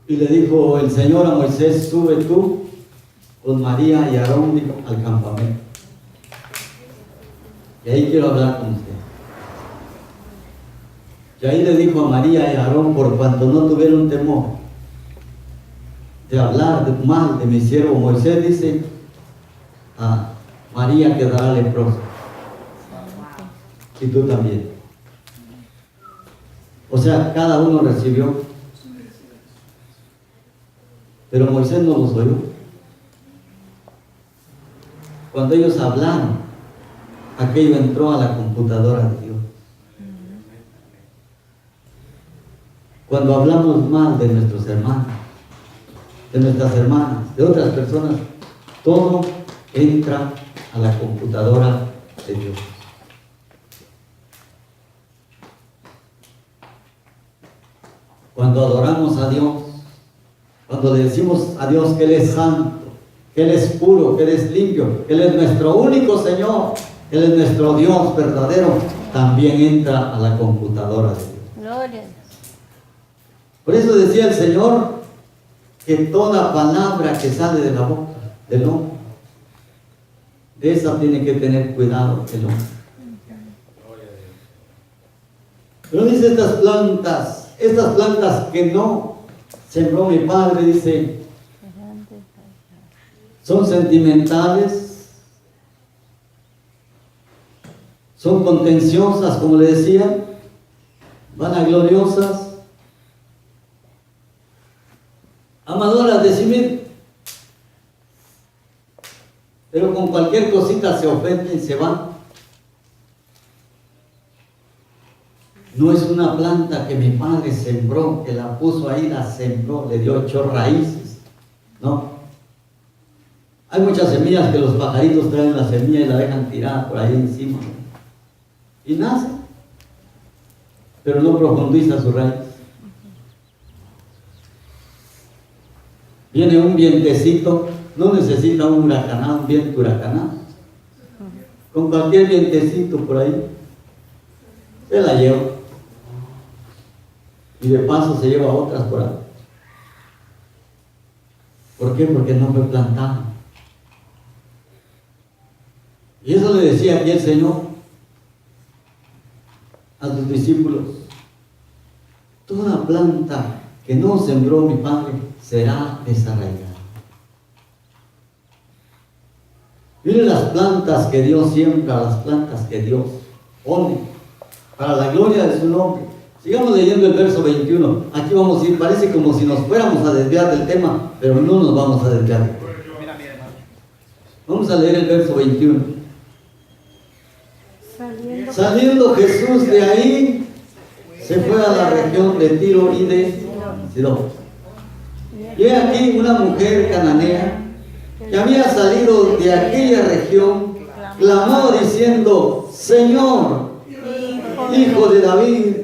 Y le dijo el Señor a Moisés: sube tú con María y Aarón al campamento. Y ahí quiero hablar con usted. Y ahí le dijo a María y a Aarón, por cuanto no tuvieron temor de hablar mal de mi siervo Moisés, dice: a María quedará leprosa. Y tú también. O sea, cada uno recibió. Pero Moisés no los oyó. Cuando ellos hablaron, aquello entró a la computadora de Dios. Cuando hablamos mal de nuestros hermanos, de nuestras hermanas, de otras personas, todo entra a la computadora de Dios. Cuando adoramos a Dios, cuando le decimos a Dios que Él es santo, que Él es puro, que Él es limpio, que Él es nuestro único Señor, Él es nuestro Dios verdadero, también entra a la computadora de Dios. Gloria. Por eso decía el Señor que toda palabra que sale de la boca del hombre, de esa tiene que tener cuidado el hombre. Pero dice estas plantas que no sembró mi padre, dice, son sentimentales, son contenciosas, como le decía, vanagloriosas, amadoras de sí mismas, pero con cualquier cosita se ofenden y se van. No es una planta que mi padre sembró, que la puso ahí, la sembró, le echó raíces. No. Hay muchas semillas que los pajaritos traen la semilla y la dejan tirada por ahí encima. Y nace. Pero no profundiza su raíz. Viene un vientecito, no necesita un huracanado, un viento huracanado. Con cualquier vientecito por ahí, se la lleva. Y de paso se lleva otras por ahí. ¿Por qué? Porque no fue plantada. Y eso le decía aquí el Señor a sus discípulos: toda planta que no sembró mi Padre será desarraigada. Miren las plantas que Dios siembra, las plantas que Dios pone para la gloria de su nombre. Sigamos leyendo el verso 21. Aquí vamos a ir, parece como si nos fuéramos a desviar del tema, pero no nos vamos a desviar. Vamos a leer el verso 21. Saliendo Jesús de ahí, se fue a la región de Tiro y de Sidón. Y he aquí una mujer cananea que había salido de aquella región, clamó diciendo: Señor, Hijo de David,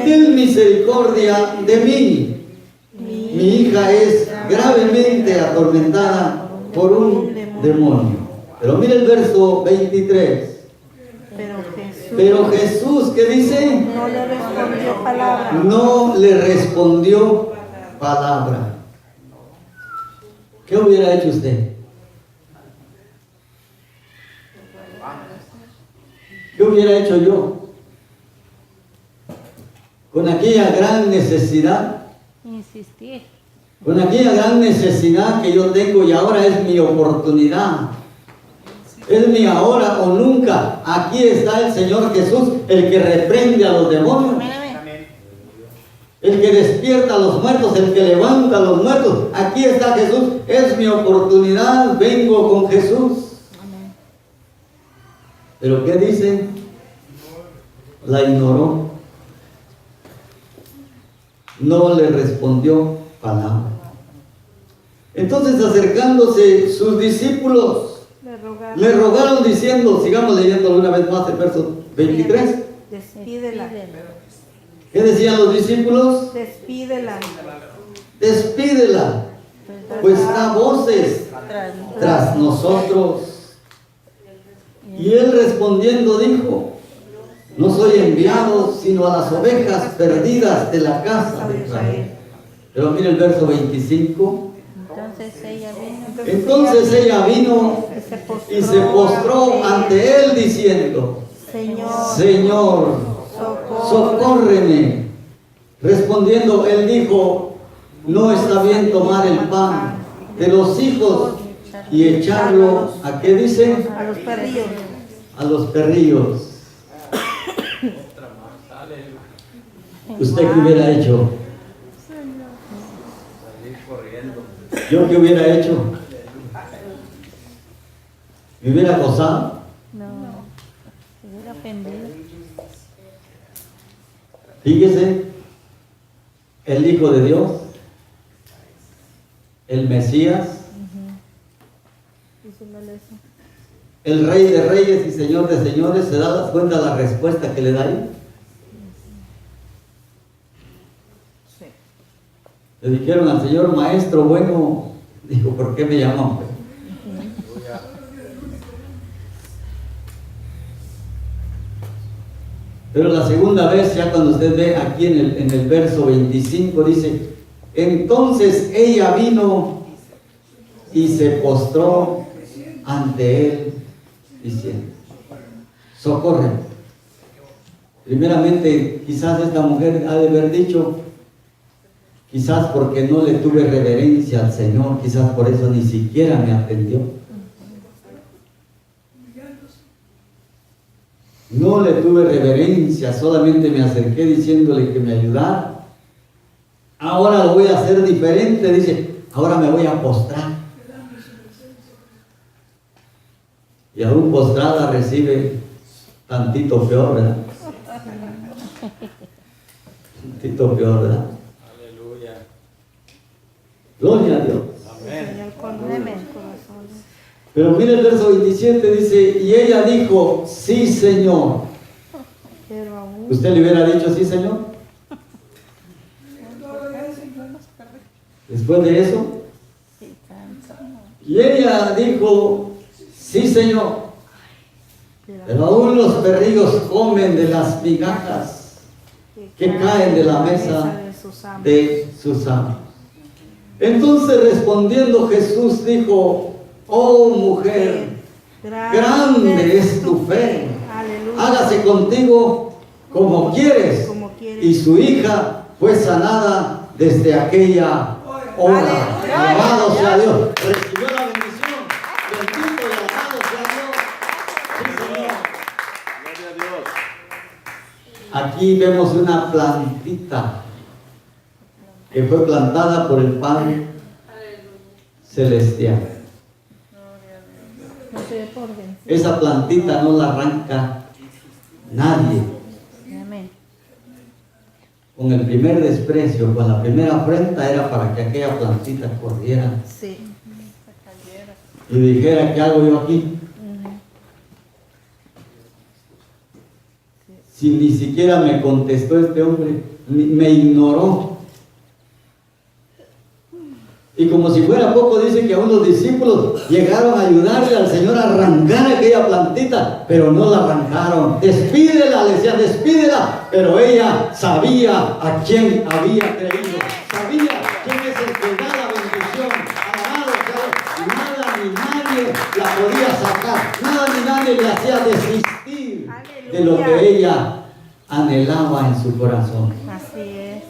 ten misericordia de mí. Mi hija es gravemente atormentada por un demonio. Pero mire el verso 23. Pero Jesús, ¿qué dice? No le respondió palabra. No le respondió palabra. ¿Qué hubiera hecho usted? ¿Qué hubiera hecho yo? Con aquella gran necesidad. Insistir. Con aquella gran necesidad que yo tengo y ahora es mi oportunidad. Es mi ahora o nunca. Aquí está el Señor Jesús, el que reprende a los demonios. El que despierta a los muertos, el que levanta a los muertos. Aquí está Jesús, es mi oportunidad, vengo con Jesús. Pero ¿qué dice? La ignoró. No le respondió palabra. Entonces, acercándose sus discípulos, le rogaron diciendo, sigamos leyendo una vez más el verso 23. Despídela. ¿Qué decían los discípulos? Despídela. Despídela, pues da voces tras nosotros. Y él respondiendo dijo: no soy enviado sino a las ovejas perdidas de la casa de Israel. Pero mire el verso 25. Entonces ella vino y se postró ante él diciendo, Señor, socórreme. Respondiendo, él dijo, no está bien tomar el pan de los hijos y echarlo, ¿a qué dice? a los perrillos. A los perrillos. ¿Usted qué hubiera hecho? ¿Yo qué hubiera hecho? ¿Me hubiera gozado? No, se hubiera ofendido. Fíjese, el Hijo de Dios, el Mesías, el Rey de Reyes y Señor de Señores, ¿se da cuenta la respuesta que le da ahí? Sí. Le dijeron al Señor, maestro bueno, dijo, ¿por qué me llaman? Pero la segunda vez, ya cuando usted ve aquí en el verso 25, dice, entonces ella vino y se postró ante él, diciendo, socorre. Primeramente, quizás esta mujer ha de haber dicho, quizás porque no le tuve reverencia al Señor, quizás por eso ni siquiera me atendió. No le tuve reverencia, solamente me acerqué diciéndole que me ayudara. Ahora lo voy a hacer diferente, dice, ahora me voy a postrar. Y aún postrada recibe tantito peor, ¿verdad? Tantito peor, ¿verdad? Aleluya. Gloria a Dios. Amén. Señor, conmueve el corazón. Pero mire el verso 27, dice, y ella dijo, sí, Señor. Pero aún ¿Usted le hubiera dicho sí, Señor? Después de eso, sí, cansa. y ella dijo, sí, Señor. Pero aún los perrillos comen de las migajas que caen de la mesa de sus amos. Entonces respondiendo Jesús dijo, oh mujer, grande es tu fe, Aleluya. hágase contigo como quieres. Como quieres. Y su hija fue sanada desde aquella hora. Aleluya. Alabado sea Dios. Recibió la bendición. Bendito y alabado sea Dios. Sí, Señor. Gloria a Dios. Aquí vemos una plantita que fue plantada por el Padre Celestial. No se dé por vencido. Esa plantita no la arranca nadie. Amén. Con el primer desprecio, con la primera afrenta, era para que aquella plantita corriera Sí. y dijera, ¿qué hago yo aquí? Si ni siquiera me contestó este hombre, me ignoró. Y como si fuera poco, dice que aún los discípulos llegaron a ayudarle al Señor a arrancar aquella plantita, pero no la arrancaron. Despídela, le decían, despídela. Pero ella sabía a quién había creído. Sabía quién es el que da la bendición. Alabado sea Dios. Nada ni nadie la podía sacar. Nada ni nadie le hacía desistir de lo que ella anhelaba en su corazón. Así es.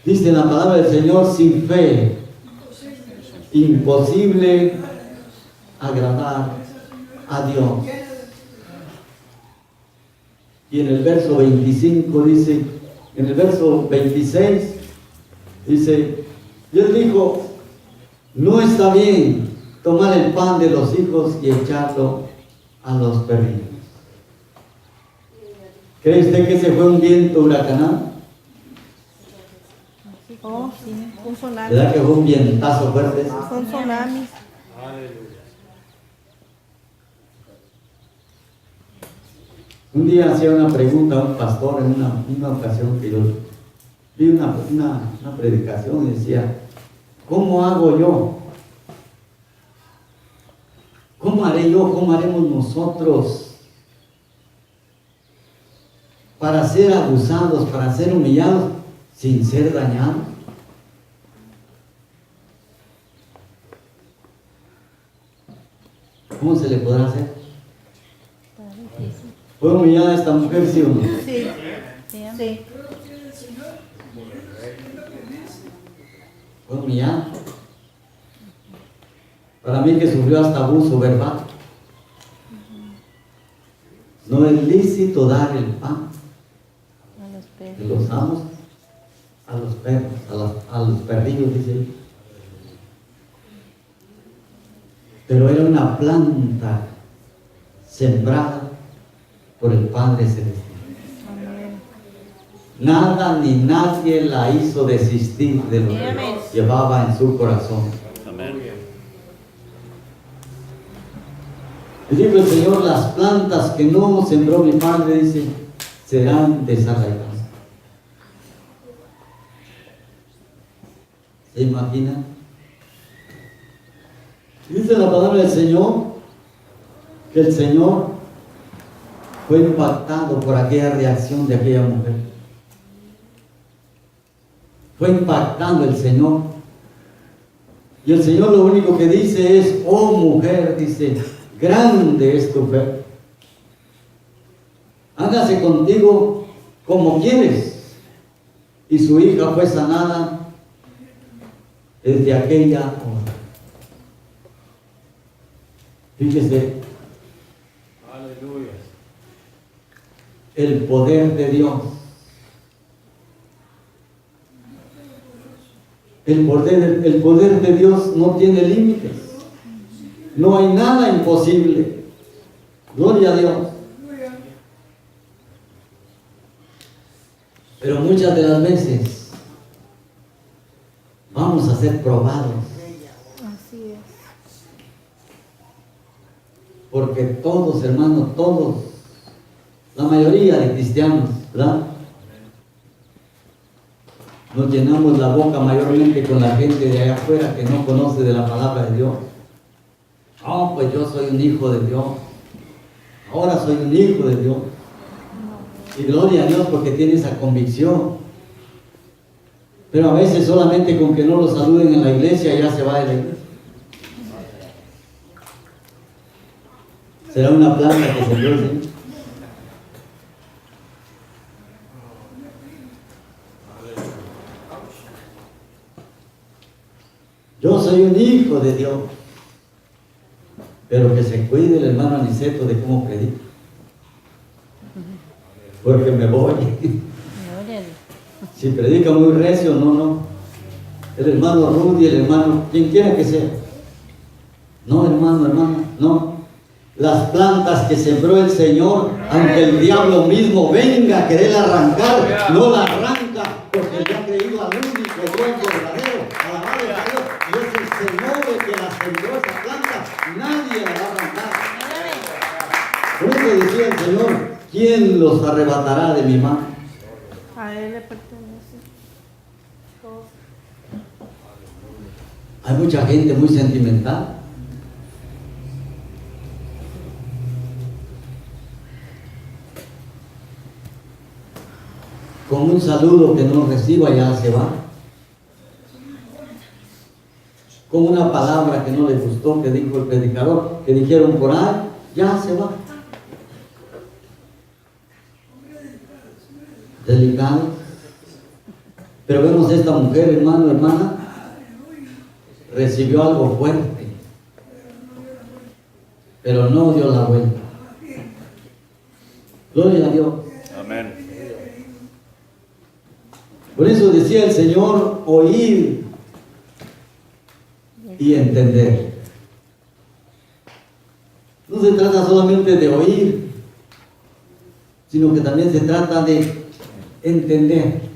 Dice la palabra del Señor, sin fe, imposible agradar a Dios. Y en el verso 25 dice, en el verso 26 dice, y él dijo, no está bien tomar el pan de los hijos y echarlo a los perrillos. ¿Cree usted que ese fue un viento huracanado? Oh, sí, un tsunami. ¿Verdad que fue un vientazo fuerte ese? Son tsunamis. Aleluya. Un día hacía una pregunta a un pastor en una ocasión que yo vi una predicación y decía, ¿cómo hago yo? ¿Cómo haré yo? ¿Cómo haremos nosotros para ser abusados, para ser humillados, sin ser dañados. ¿Cómo se le podrá hacer? ¿Fue humillada esta mujer, sí o no? Sí. Sí. Fue humillada. Para mí que sufrió hasta abuso verbal. No es lícito dar el pan A los de perros. los amos a los perros, a los perrillos, dice él. Pero era una planta sembrada por el Padre Celestial. Amén. Nada ni nadie la hizo desistir de lo que Amén. llevaba en su corazón. Amén. Y dijo el Señor, las plantas que no sembró mi Padre, dice, serán desarraigadas. ¿Se imaginan? Dice la palabra del Señor que el Señor fue impactado por aquella reacción de aquella mujer. Fue impactando el Señor. Y el Señor lo único que dice es, oh mujer, dice, grande es tu fe. Hágase contigo como quieres. Y su hija fue sanada desde aquella hora. Fíjese, Aleluya. el poder de Dios. El poder de Dios no tiene límites. No hay nada imposible. Gloria a Dios. Pero muchas de las veces vamos a ser probados. Así es. Porque todos, hermanos, todos, la mayoría de cristianos, ¿verdad? Nos llenamos la boca mayormente con la gente de allá afuera que no conoce de la palabra de Dios. Oh, pues yo soy un hijo de Dios. Ahora soy un hijo de Dios. Y gloria a Dios porque tiene esa convicción. Pero a veces solamente con que no lo saluden en la iglesia ya se va de la iglesia. Será una planta que se produce. Yo soy un hijo de Dios. Pero que se cuide el hermano Aniceto de cómo predica. Porque me voy. Gloria a Dios. Si predica muy recio, no. El hermano Rudy, el hermano, quien quiera que sea. No, hermano, hermana, no. Las plantas que sembró el Señor, aunque el diablo mismo venga a querer arrancar, no la arranca, porque le ha creído al único Dios verdadero, alabado sea Dios. Y es el Señor el que la sembró esa planta, nadie la va a arrancar. Por eso decía el Señor, ¿quién los arrebatará de mi mano? A Él le pertenece todo. Hay mucha gente muy sentimental. Con un saludo que no reciba ya se va. Con una palabra que no le gustó, que dijo el predicador, que dijeron por ahí, ya se va. Delicado. Pero vemos esta mujer, hermano, hermana, recibió algo fuerte, pero no dio la vuelta. Gloria a Dios. Amén. Por eso decía el Señor, oír y entender. No se trata solamente de oír, sino que también se trata de entender.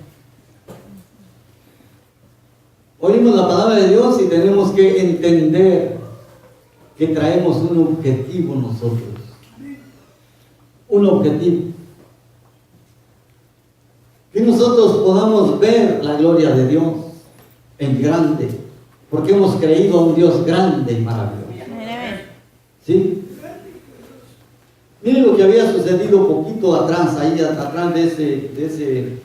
Oímos la palabra de Dios y tenemos que entender que traemos un objetivo nosotros. Un objetivo. Que nosotros podamos ver la gloria de Dios en grande, porque hemos creído a un Dios grande y maravilloso. Amén. ¿Sí? Miren lo que había sucedido poquito atrás, ahí atrás de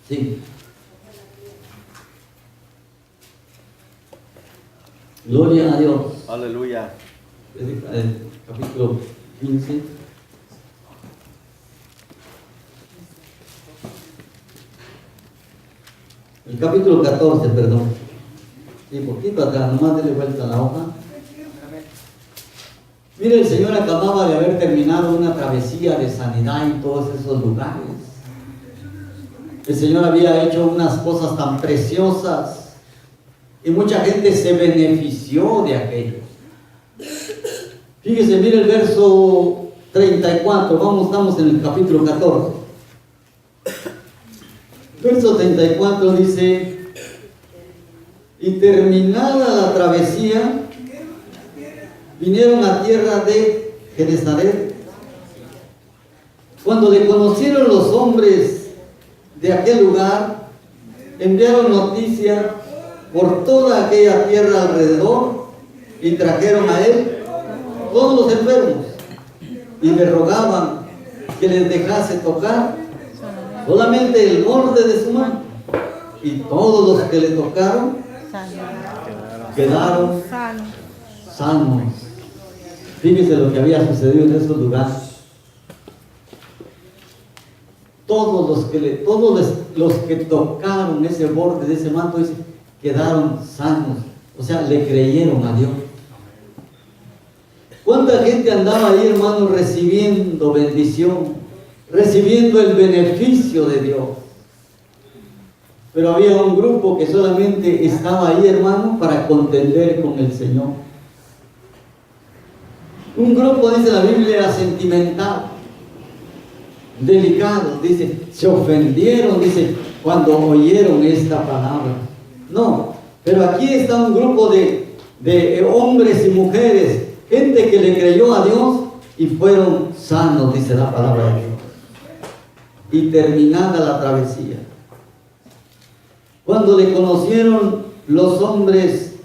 Sí. Gloria a Dios. Aleluya. Capítulo 15. El capítulo 14, perdón. Sí, poquito atrás, nomás dele vuelta a la hoja. Mire, el Señor acababa de haber terminado una travesía de sanidad en todos esos lugares. El Señor había hecho unas cosas tan preciosas y mucha gente se benefició de aquello. Fíjese, mire el verso 34, estamos en el capítulo 14. Verso 34 dice: y terminada la travesía, vinieron a tierra de Genesaret. Cuando le conocieron los hombres de aquel lugar, enviaron noticia por toda aquella tierra alrededor y trajeron a él todos los enfermos y le rogaban que les dejase tocar solamente el borde de su mano, y todos los que le tocaron quedaron sanos. Fíjese lo que había sucedido en esos lugares. Todos los que tocaron ese borde de ese manto, dice, quedaron sanos. O sea, le creyeron a Dios. ¿Cuánta gente andaba ahí, hermanos, recibiendo bendición, recibiendo el beneficio de Dios? Pero había un grupo que solamente estaba ahí, hermano, para contender con el Señor. Un grupo, dice la Biblia, sentimental, delicado, dice, se ofendieron, dice, cuando oyeron esta palabra. No, pero aquí está un grupo de hombres y mujeres, gente que le creyó a Dios y fueron sanos, dice la palabra de Dios. Y terminada la travesía, cuando le conocieron los hombres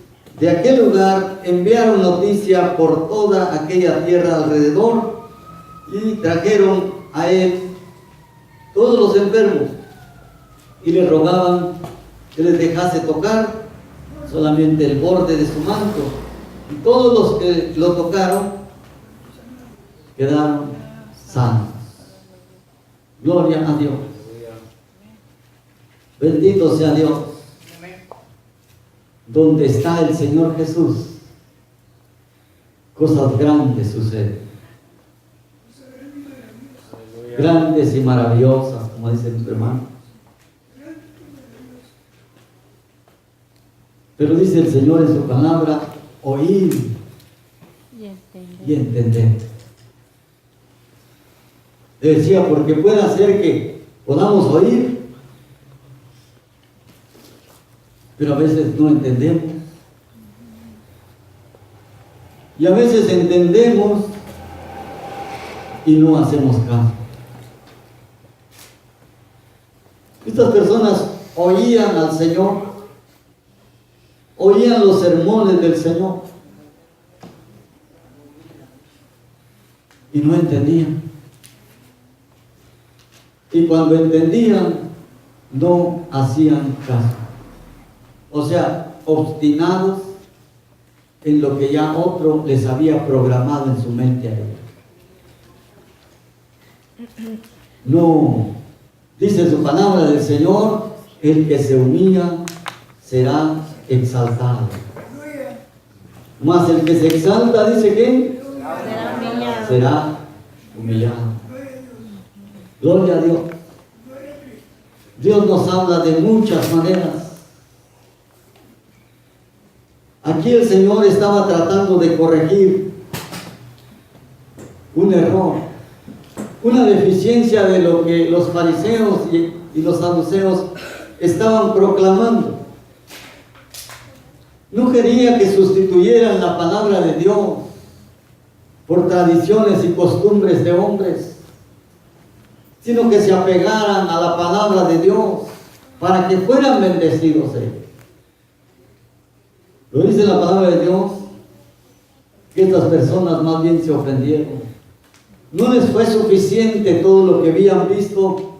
de aquel lugar, enviaron noticia por toda aquella tierra alrededor y trajeron a él todos los enfermos y le rogaban que les dejase tocar solamente el borde de su manto, y todos los que lo tocaron quedaron sanos. Gloria a Dios. Bendito sea Dios. Donde está el Señor Jesús, cosas grandes suceden. Grandes y maravillosas, como dice nuestro hermano. Pero dice el Señor en su palabra, oír y entender. Le decía, porque puede ser que podamos oír, pero a veces no entendemos. Y a veces entendemos y no hacemos caso. Estas personas oían al Señor, oían los sermones del Señor y no entendían. Y cuando entendían, no hacían caso. O sea, obstinados en lo que ya otro les había programado en su mente a ellos. No, dice su palabra del Señor, el que se humilla será exaltado. Mas el que se exalta, dice que será humillado. Gloria a Dios. Dios nos habla de muchas maneras. Aquí el Señor estaba tratando de corregir un error, una deficiencia de lo que los fariseos y los saduceos estaban proclamando. No quería que sustituyeran la palabra de Dios por tradiciones y costumbres de hombres, sino que se apegaran a la palabra de Dios para que fueran bendecidos ellos. Lo dice la palabra de Dios, que estas personas más bien se ofendieron No les fue suficiente todo lo que habían visto